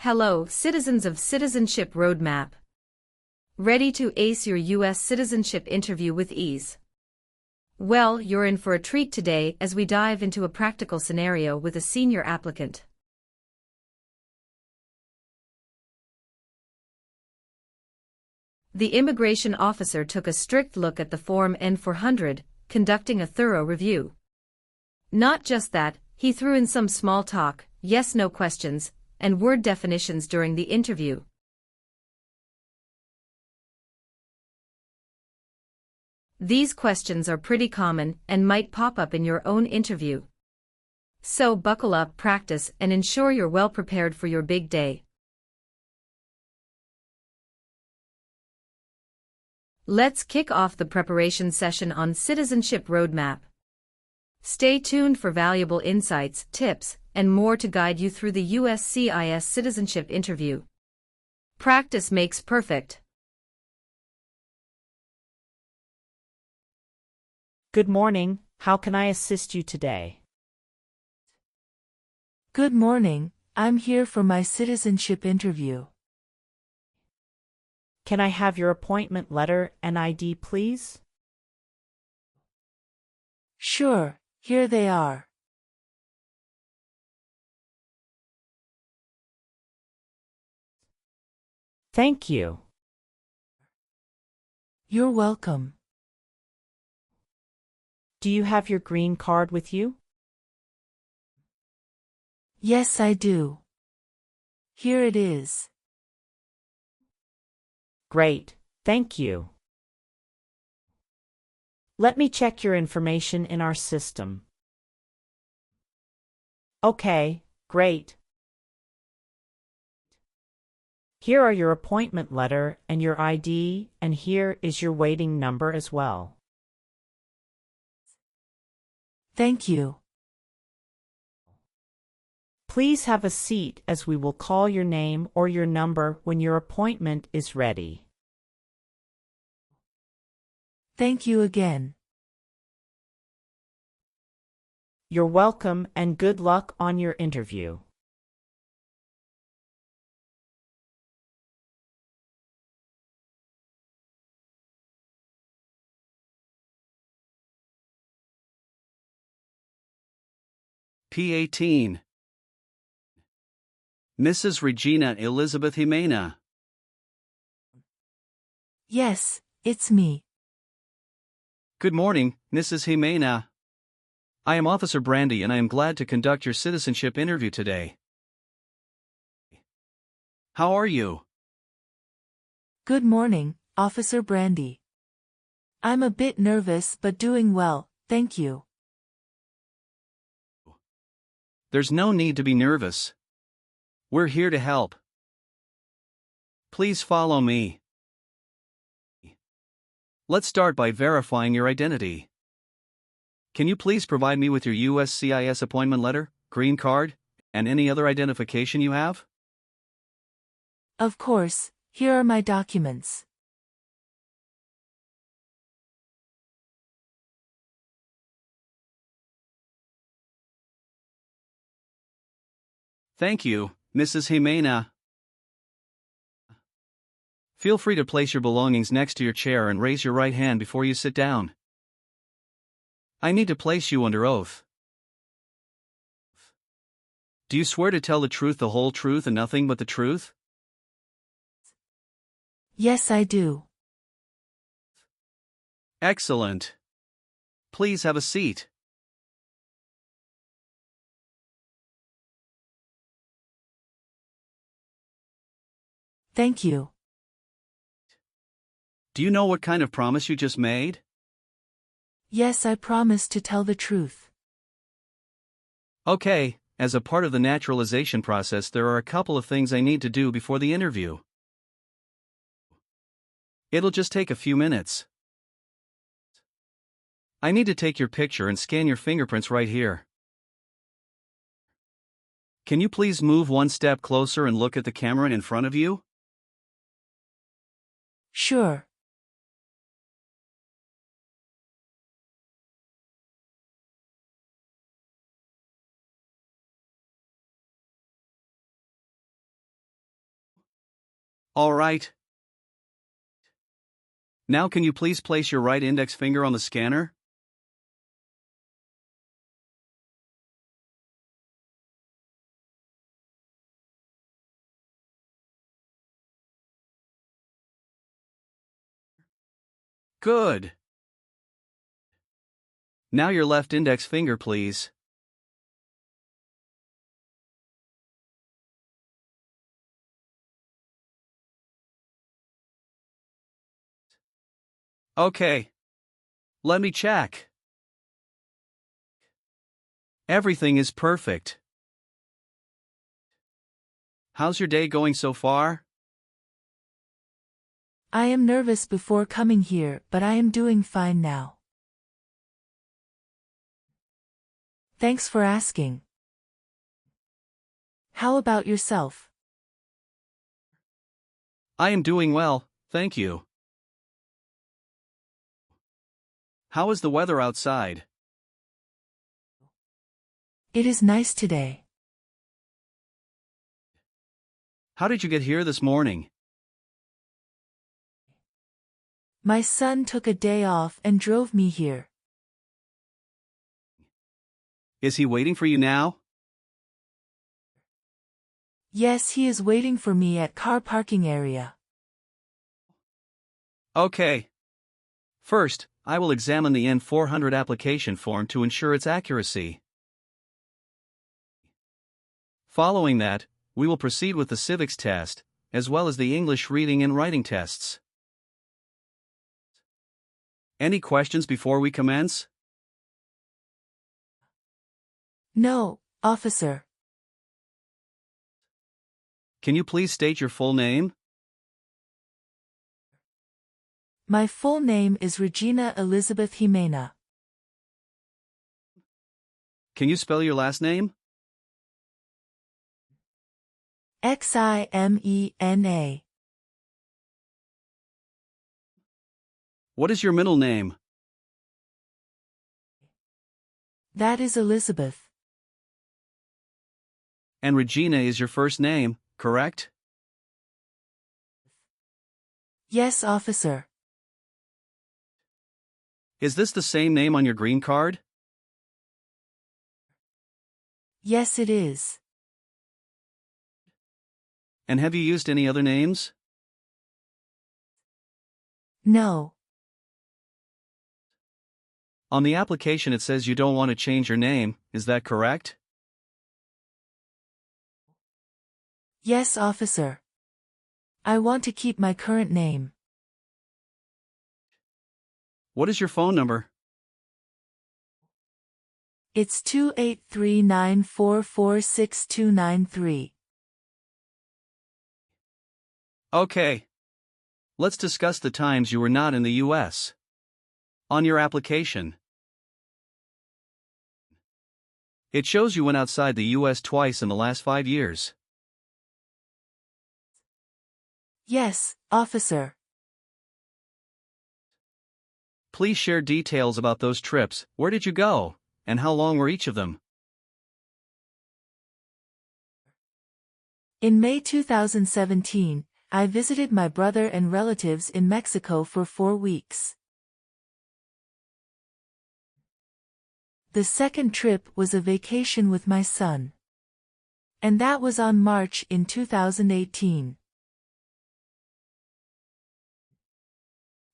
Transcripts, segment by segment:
Hello, citizens of Citizenship Roadmap. Ready to ace your U.S. citizenship interview with ease? Well, you're in for a treat today as we dive into a practical scenario with a senior applicant. The immigration officer took a strict look at the form N-400, conducting a thorough review. Not just that, he threw in some small talk, yes-no questions, and word definitions during the interview. These questions are pretty common and might pop up in your own interview. So buckle up, practice, and ensure you're well prepared for your big day. Let's kick off the preparation session on Citizenship Roadmap. Stay tuned for valuable insights, tips, and more to guide you through the USCIS citizenship interview. Practice makes perfect. Good morning, how can I assist you today? Good morning, I'm here for my citizenship interview. Can I have your appointment letter and ID, please? Sure, here they are. Thank you. You're welcome. Do you have your green card with you? Yes, I do. Here it is. Great, thank you. Let me check your information in our system. Okay, great. Here are your appointment letter and your ID, and here is your waiting number as well. Thank you. Please have a seat as we will call your name or your number when your appointment is ready. Thank you again. You're welcome and good luck on your interview. P18. Mrs. Regina Elizabeth Jimena. Yes, it's me. Good morning, Mrs. Jimena. I am Officer Brandy and I am glad to conduct your citizenship interview today. How are you? Good morning, Officer Brandy. I'm a bit nervous but doing well, thank you. There's no need to be nervous. We're here to help. Please follow me. Let's start by verifying your identity. Can you please provide me with your USCIS appointment letter, green card, and any other identification you have? Of course, here are my documents. Thank you, Mrs. Jimena. Feel free to place your belongings next to your chair and raise your right hand before you sit down. I need to place you under oath. Do you swear to tell the truth, the whole truth, and nothing but the truth? Yes, I do. Excellent. Please have a seat. Thank you. Do you know what kind of promise you just made? Yes, I promise to tell the truth. Okay, as a part of the naturalization process, there are a couple of things I need to do before the interview. It'll just take a few minutes. I need to take your picture and scan your fingerprints right here. Can you please move one step closer and look at the camera in front of you? Sure. All right. Now can you please place your right index finger on the scanner? Good. Now your left index finger, please. Okay. Let me check. Everything is perfect. How's your day going so far? I am nervous before coming here, but I am doing fine now. Thanks for asking. How about yourself? I am doing well, thank you. How is the weather outside? It is nice today. How did you get here this morning? My son took a day off and drove me here. Is he waiting for you now? Yes, he is waiting for me at car parking area. Okay. First, I will examine the N-400 application form to ensure its accuracy. Following that, we will proceed with the civics test, as well as the English reading and writing tests. Any questions before we commence? No, officer. Can you please state your full name? My full name is Regina Elizabeth Jimena. Can you spell your last name? Ximena. What is your middle name? That is Elizabeth. And Regina is your first name, correct? Yes, officer. Is this the same name on your green card? Yes, it is. And have you used any other names? No. On the application it says you don't want to change your name, is that correct? Yes, officer. I want to keep my current name. What is your phone number? It's 283-944-6293. Okay. Let's discuss the times you were not in the U.S. On your application, it shows you went outside the U.S. twice in the last 5 years. Yes, officer. Please share details about those trips. Where did you go, and how long were each of them? In May 2017, I visited my brother and relatives in Mexico for 4 weeks. The second trip was a vacation with my son. And that was on March in 2018.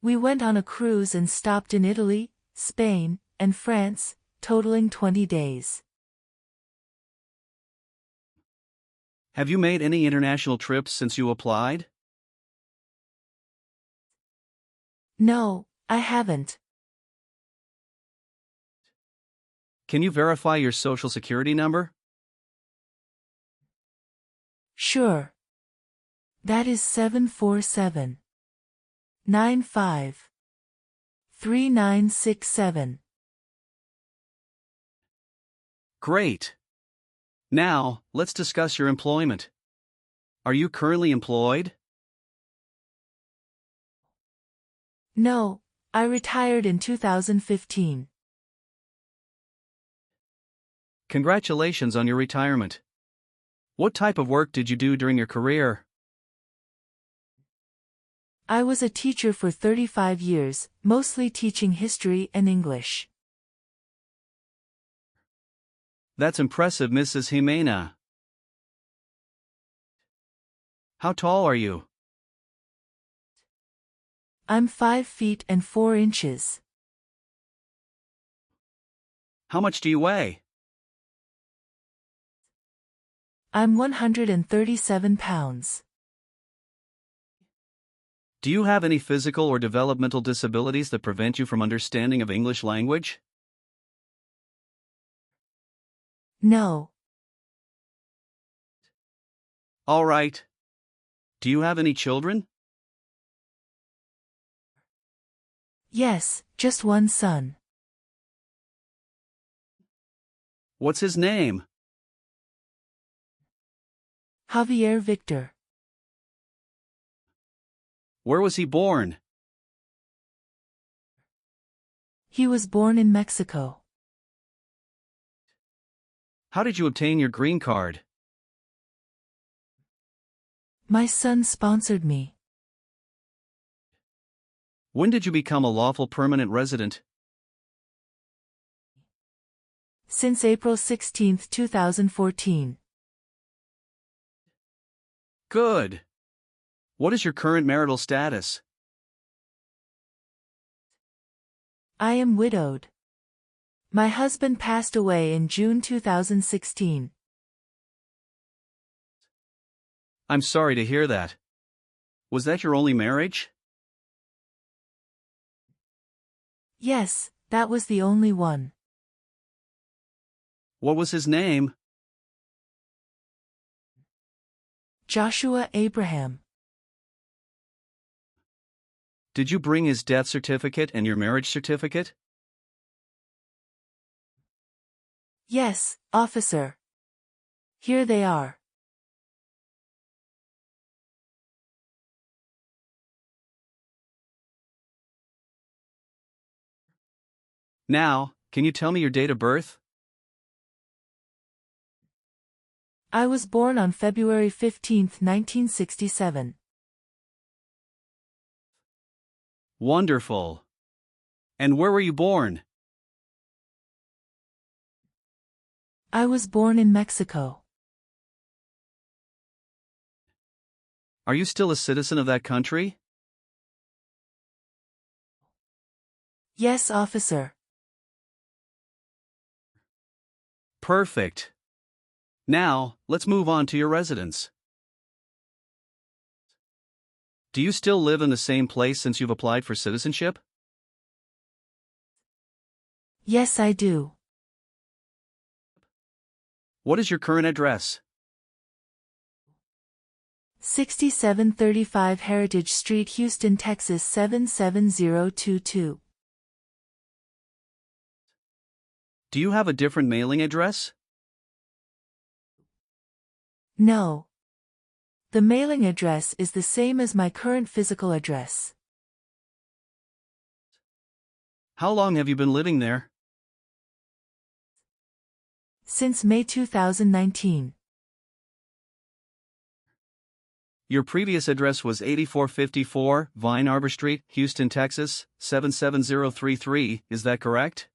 We went on a cruise and stopped in Italy, Spain, and France, totaling 20 days. Have you made any international trips since you applied? No, I haven't. Can you verify your social security number? Sure. That is 747-95-3967. Great. Now, let's discuss your employment. Are you currently employed? No, I retired in 2015. Congratulations on your retirement. What type of work did you do during your career? I was a teacher for 35 years, mostly teaching history and English. That's impressive, Mrs. Jimena. How tall are you? I'm 5 feet and 4 inches. How much do you weigh? I'm 137 pounds. Do you have any physical or developmental disabilities that prevent you from understanding of English language? No. All right. Do you have any children? Yes, just one son. What's his name? Javier Victor. Where was he born? He was born in Mexico. How did you obtain your green card? My son sponsored me. When did you become a lawful permanent resident? Since April 16, 2014. Good. What is your current marital status? I am widowed. My husband passed away in June 2016. I'm sorry to hear that. Was that your only marriage? Yes, that was the only one. What was his name? Joshua Abraham. Did you bring his death certificate and your marriage certificate? Yes, officer. Here they are. Now, can you tell me your date of birth? I was born on February 15, 1967. Wonderful. And where were you born? I was born in Mexico. Are you still a citizen of that country? Yes, officer. Perfect. Now, let's move on to your residence. Do you still live in the same place since you've applied for citizenship? Yes, I do. What is your current address? 6735 Heritage Street, Houston, Texas 77022. Do you have a different mailing address? No. The mailing address is the same as my current physical address. How long have you been living there? Since May 2019. Your previous address was 8454 Vine Arbor Street, Houston, Texas, 77033, is that correct?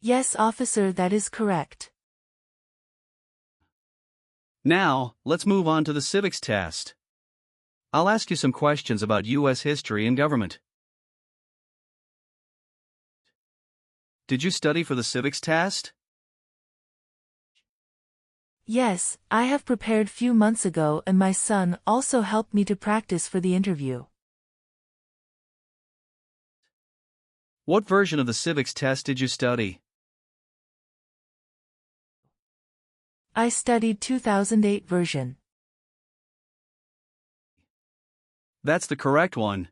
Yes, officer, that is correct. Now, let's move on to the civics test. I'll ask you some questions about U.S. history and government. Did you study for the civics test? Yes, I have prepared few months ago and my son also helped me to practice for the interview. What version of the civics test did you study? I studied 2008 version. That's the correct one.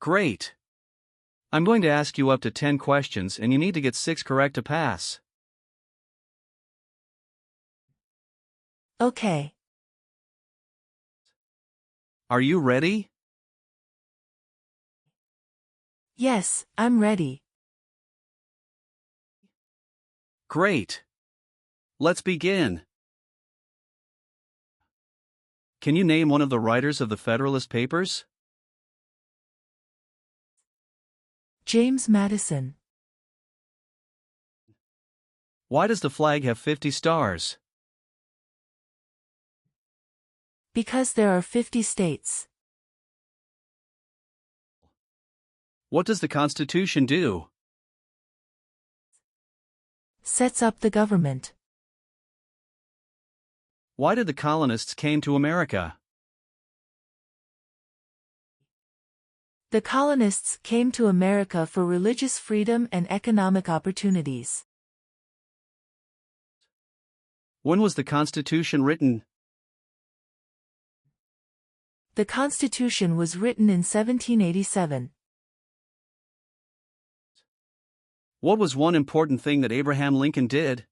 Great. I'm going to ask you up to 10 questions and you need to get 6 correct to pass. Okay. Are you ready? Yes, I'm ready. Great. Let's begin. Can you name one of the writers of the Federalist Papers? James Madison. Why does the flag have 50 stars? Because there are 50 states. What does the Constitution do? Sets up the government. Why did the colonists came to America? The colonists came to America for religious freedom and economic opportunities. When was the Constitution written? The Constitution was written in 1787. What was one important thing that Abraham Lincoln did?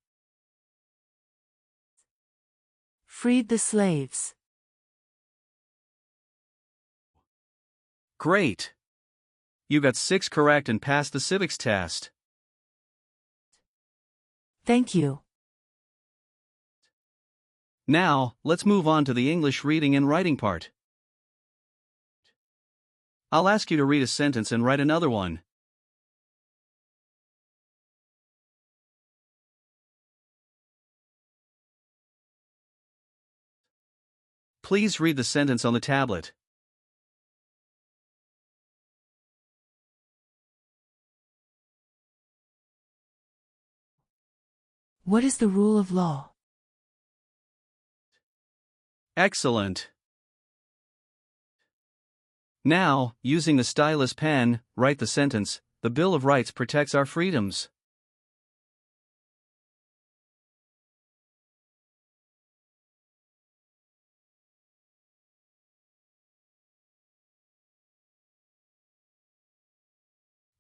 Freed the slaves. Great! You got 6 correct and passed the civics test. Thank you. Now, let's move on to the English reading and writing part. I'll ask you to read a sentence and write another one. Please read the sentence on the tablet. What is the rule of law? Excellent. Now, using the stylus pen, write the sentence, "The Bill of Rights protects our freedoms."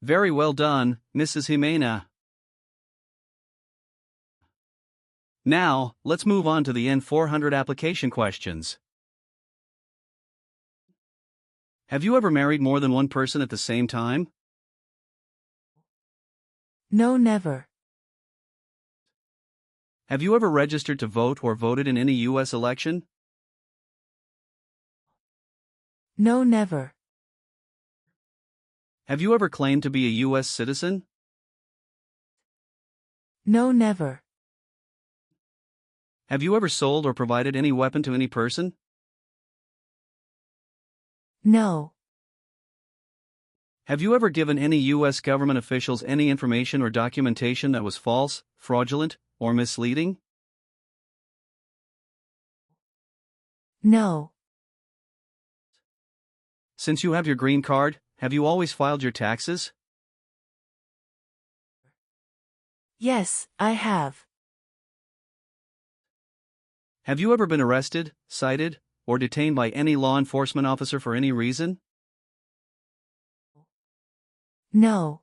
Very well done, Mrs. Jimena. Now, let's move on to the N-400 application questions. Have you ever married more than one person at the same time? No, never. Have you ever registered to vote or voted in any U.S. election? No, never. Have you ever claimed to be a U.S. citizen? No, never. Have you ever sold or provided any weapon to any person? No. Have you ever given any U.S. government officials any information or documentation that was false, fraudulent, or misleading? No. Since you have your green card, have you always filed your taxes? Yes, I have. Have you ever been arrested, cited, or detained by any law enforcement officer for any reason? No.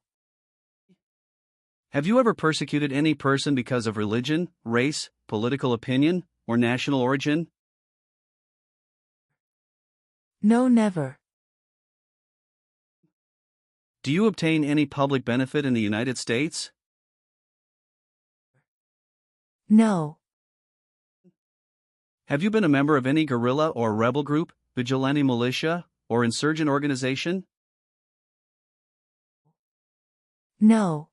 Have you ever persecuted any person because of religion, race, political opinion, or national origin? No, never. Do you obtain any public benefit in the United States? No. Have you been a member of any guerrilla or rebel group, vigilante militia, or insurgent organization? No.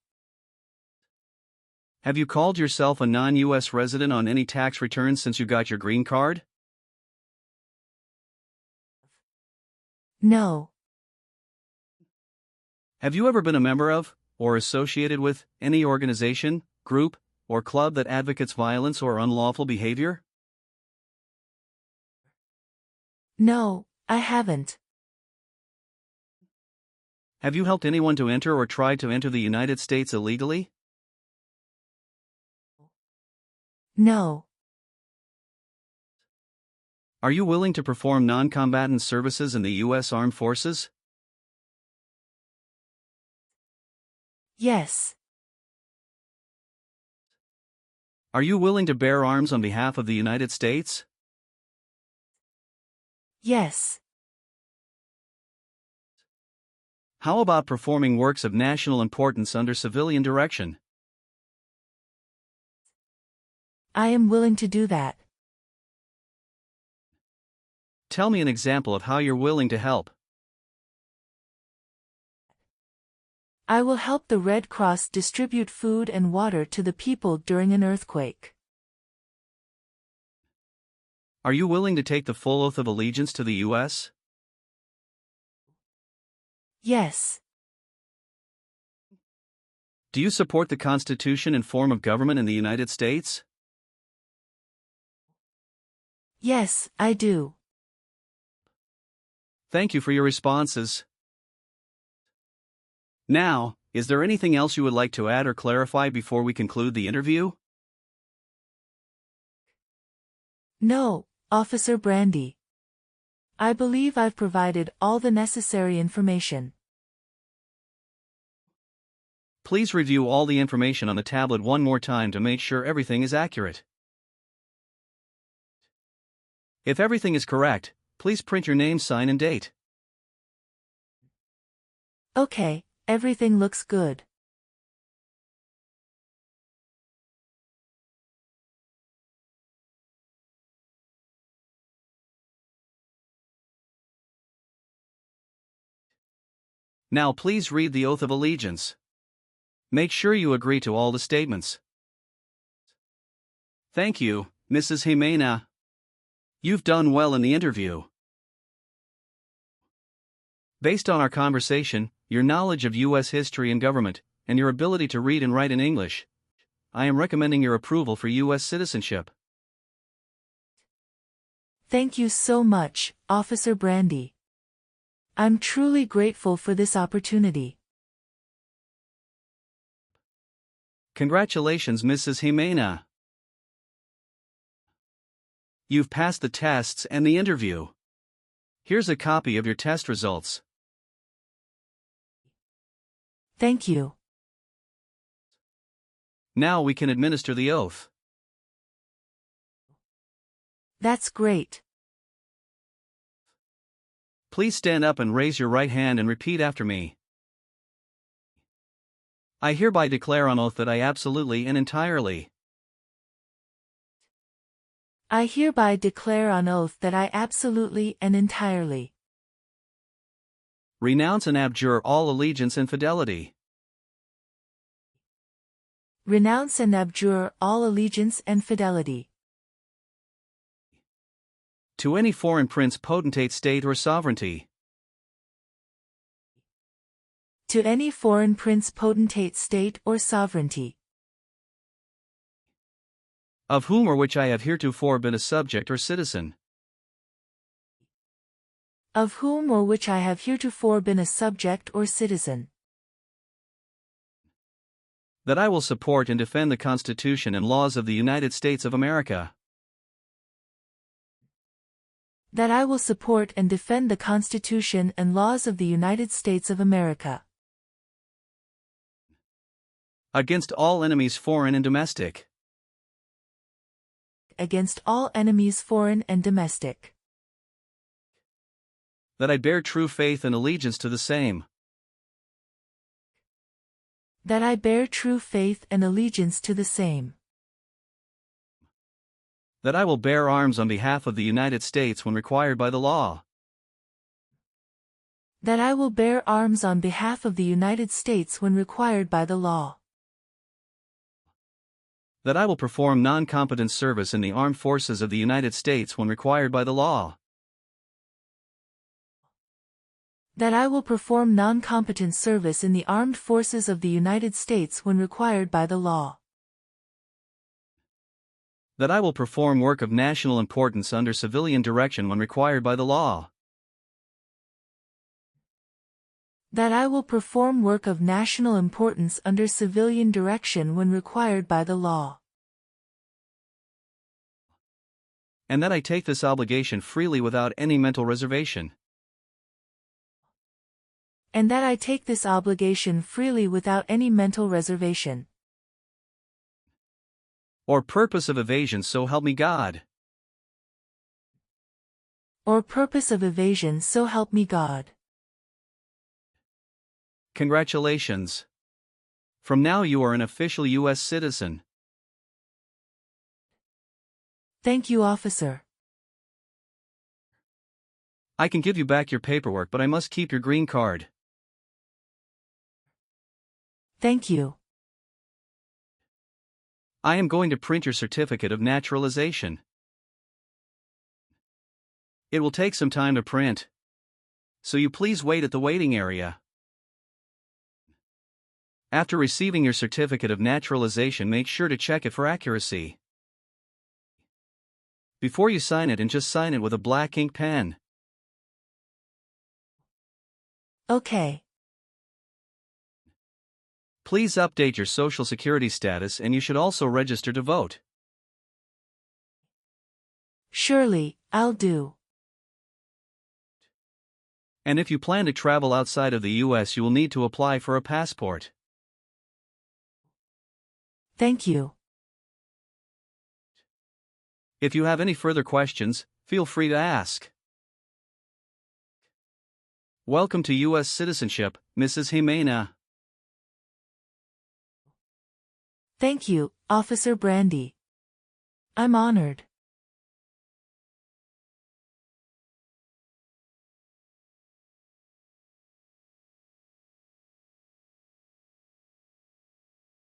Have you called yourself a non-U.S. resident on any tax returns since you got your green card? No. Have you ever been a member of, or associated with, any organization, group, or club that advocates violence or unlawful behavior? No, I haven't. Have you helped anyone to enter or tried to enter the United States illegally? No. Are you willing to perform non-combatant services in the U.S. Armed Forces? Yes. Are you willing to bear arms on behalf of the United States? Yes. How about performing works of national importance under civilian direction? I am willing to do that. tell me an example of how you're willing to help. I will help the Red Cross distribute food and water to the people during an earthquake. Are you willing to take the full oath of allegiance to the U.S.? Yes. Do you support the Constitution and form of government in the United States? Yes, I do. Thank you for your responses. Now, is there anything else you would like to add or clarify before we conclude the interview? No, Officer Brandy. I believe I've provided all the necessary information. Please review all the information on the tablet one more time to make sure everything is accurate. If everything is correct, please print your name, sign, and date. Okay, everything looks good. Now please read the oath of allegiance. Make sure you agree to all the statements. Thank you, Mrs. Jimena. You've done well in the interview. Based on our conversation, your knowledge of U.S. history and government, and your ability to read and write in English, I am recommending your approval for U.S. citizenship. Thank you so much, Officer Brandy. I'm truly grateful for this opportunity. Congratulations, Mrs. Jimena. You've passed the tests and the interview. Here's a copy of your test results. Thank you. Now we can administer the oath. That's great. Please stand up and raise your right hand and repeat after me. I hereby declare on oath that I absolutely and entirely I hereby declare on oath that I absolutely and entirely renounce and abjure all allegiance and fidelity renounce and abjure all allegiance and fidelity to any foreign prince, potentate, state, or sovereignty, to any foreign prince, potentate, state, or sovereignty, of whom or which I have heretofore been a subject or citizen, of whom or which I have heretofore been a subject or citizen, that I will support and defend the Constitution and laws of the United States of America, that I will support and defend the Constitution and laws of the United States of America, against all enemies, foreign and domestic, against all enemies, foreign and domestic, that I bear true faith and allegiance to the same, that I bear true faith and allegiance to the same, that I will bear arms on behalf of the United States when required by the law, that I will bear arms on behalf of the United States when required by the law, that I will perform non-combatant service in the armed forces of the United States when required by the law, that I will perform non-combatant service in the armed forces of the United States when required by the law, that I will perform work of national importance under civilian direction when required by the law, that I will perform work of national importance under civilian direction when required by the law, and that I take this obligation freely without any mental reservation, and that I take this obligation freely without any mental reservation, or purpose of evasion, so help me God. or purpose of evasion, so help me God. Congratulations. From now you are an official U.S. citizen. Thank you, officer. I can give you back your paperwork, but I must keep your green card. Thank you. I am going to print your certificate of naturalization. It will take some time to print, so you please wait at the waiting area. After receiving your certificate of naturalization, make sure to check it for accuracy. Before you sign it, and just sign it with a black ink pen. Okay. Please update your social security status, and you should also register to vote. Surely, I'll do. And if you plan to travel outside of the US, you will need to apply for a passport. Thank you. If you have any further questions, feel free to ask. Welcome to US Citizenship, Mrs. Jimena. Thank you, Officer Brandy. I'm honored.